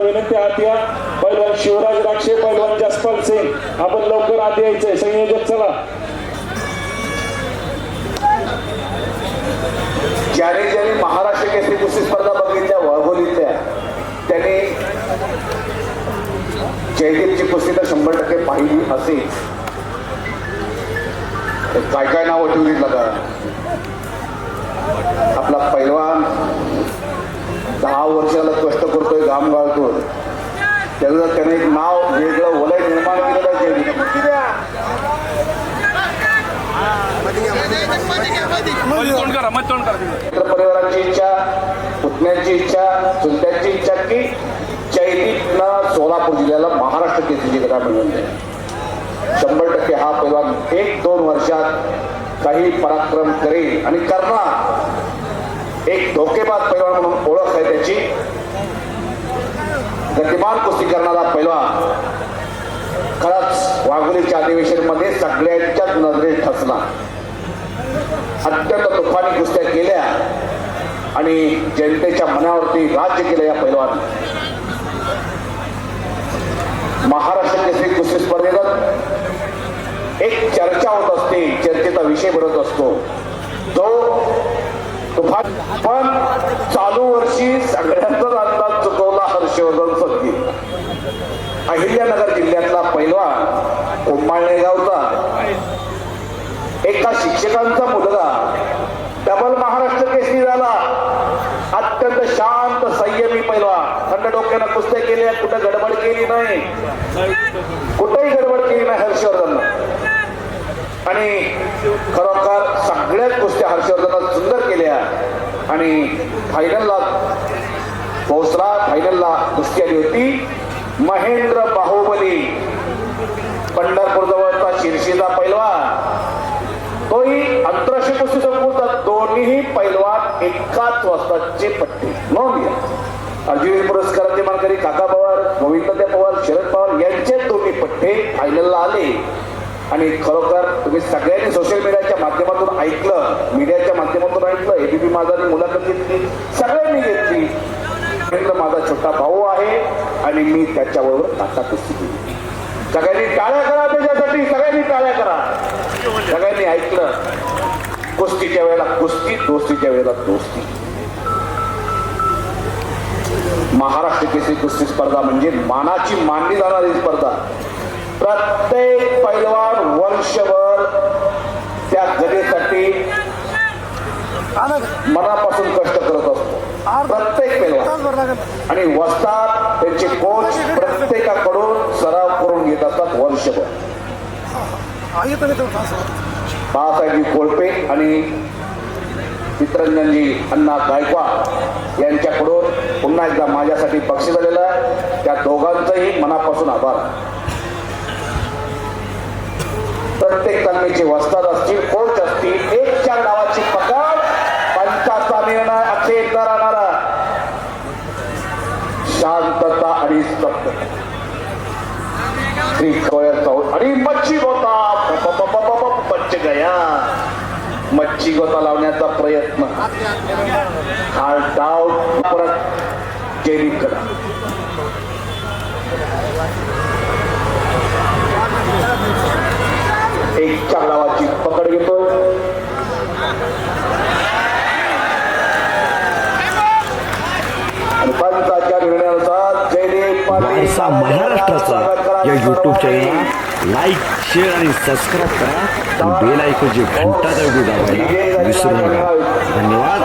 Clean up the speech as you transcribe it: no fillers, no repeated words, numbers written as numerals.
विनंती आत या. पैलवान शिवराज राक्षे, पैलवान जसपाल सिंग, आपण लवकर आत यायचंय. संयोजक चला. ज्याने महाराष्ट्र केसरी कुस्ती स्पर्धा बघितल्या वळगोलीतल्या त्यांनी जयदीपची कुस्ती तर 100% पाहिली असेल. काय नाव ठेवली बघा. आपला पैलवान 10 वर्षाला कष्ट करतोय, घाम गाळतोय. त्याने एक नाव वेगळं वलय निर्माण केलेलं आहे. मित्र परिवाराची इच्छा, पुतण्यांची इच्छा, चुलत्यांची इच्छा की जयदीपनं सोलापूर जिल्ह्याला महाराष्ट्र केसरीची गदा मिळवून द्या. 100% हा पैलवान 1-2 वर्षात काही पराक्रम करेल आणि करणार. एक धोकेबाज पैलवान म्हणून ओळख आहे त्याची. गतिमान कुस्ती करणारा पैलवान खरंच वाघोलीच्या अधिवेशनमध्ये सगळ्यांच्याच नजरेत ठसला. अत्यंत तुफानी कुस्त्या केल्या आणि जनतेच्या मनावरती राज्य केलं या पैलवान. महाराष्ट्र केसरी कुस्ती स्पर्धेत एक चर्चा होत असते, चर्चेचा विषय बनत असतो तो तुफान. पण चालू वर्षी सगळ्यांचाच अंदाज चुकवला हर्षवर्धन सदगी. अहिल्यानगर जिल्ह्यातला पैलवान कोंबाळणे गावचा एका शिक्षकांचा मुलगा डबल महाराष्ट्र केसरी झाला. अत्यंत शांत संयमी पैलवान, थंड डोक्यानं कुस्त्या केल्या, कुठं गडबड केली नाही, कुठेही गडबड केली नाही हर्षवर्धन. आणि खरोखर सगळ्याच कुस्त्या हर्षवर्धनात सुंदर केल्या आणि फायनलला पोहोचला. फायनलला कुस्ती आली होती महेंद्र बाहुबली, पंढरपूर जवळचा शिर्षीचा पैलवान. तोही आंतरराष्ट्रीय कुस्ती संकुलात दोन्ही पैलवान एकाच वस्ताचे पट्टे नोंद घ्या. अर्जुन पुरस्काराचे मानकरी काका पवार, गोविंद पवार, शरद पवार यांचे दोन्ही पट्टे फायनलला आले. आणि खरोखर तुम्ही सगळ्यांनी सोशल मीडियाच्या माध्यमातून ऐकलं, मीडियाच्या माध्यमातून ऐकलं, एबीपी माझाने मुलाखत घेतली, सगळ्यांनी घेतली. माझा छोटा भाऊ आहे आणि मी त्याच्याबरोबर आता कुस्ती केली. सगळ्यांनी टाळ्या करा त्याच्यासाठी, सगळ्यांनी टाळ्या करा. सगळ्यांनी ऐकलं. कुस्तीच्या वेळेला कुस्ती, दोस्तीच्या वेळेला दोस्ती. महाराष्ट्र केसरी कुस्ती स्पर्धा म्हणजे मानाची मानली जाणारी स्पर्धा. प्रत्येक पैलवान वर्षभर त्या गदेसाठी मनापासून कष्ट करत असतो. प्रत्येक पैलवान आणि वस्ताद त्यांचे कोच प्रत्येकाकडून सराव करून घेत असतात वर्षभर. बाळासाहेबजी कोळपे आणि चित्रंजनजी अण्णा गायकवाड यांच्याकडून पुन्हा एकदा माझ्यासाठी बक्षीस झालेलं आहे. त्या दोघांचंही मनापासून आभार. प्रत्येक तालमीचे वस्ताद असतील, कोच असतील, 1-4 डावाची पकड, पंचाचा निर्णय अखेरचा राहणारा, शांतता आणि स्तब्धता. आणि मच्छी गोता बच गया. मच्छी गोता लावण्याचा प्रयत्न. हा डाव परत जयदीप करा. एक डावाची पकड घेतोय. आणि पंचाच्या निर्णयानुसार जयदीप वारसा महाराष्ट्राचा या यूट्यूब चॅनलला लाईक, शेअर आणि सबस्क्राईब करा. बेल आयकॉनची घंटा दाबायला विसरू नका. धन्यवाद.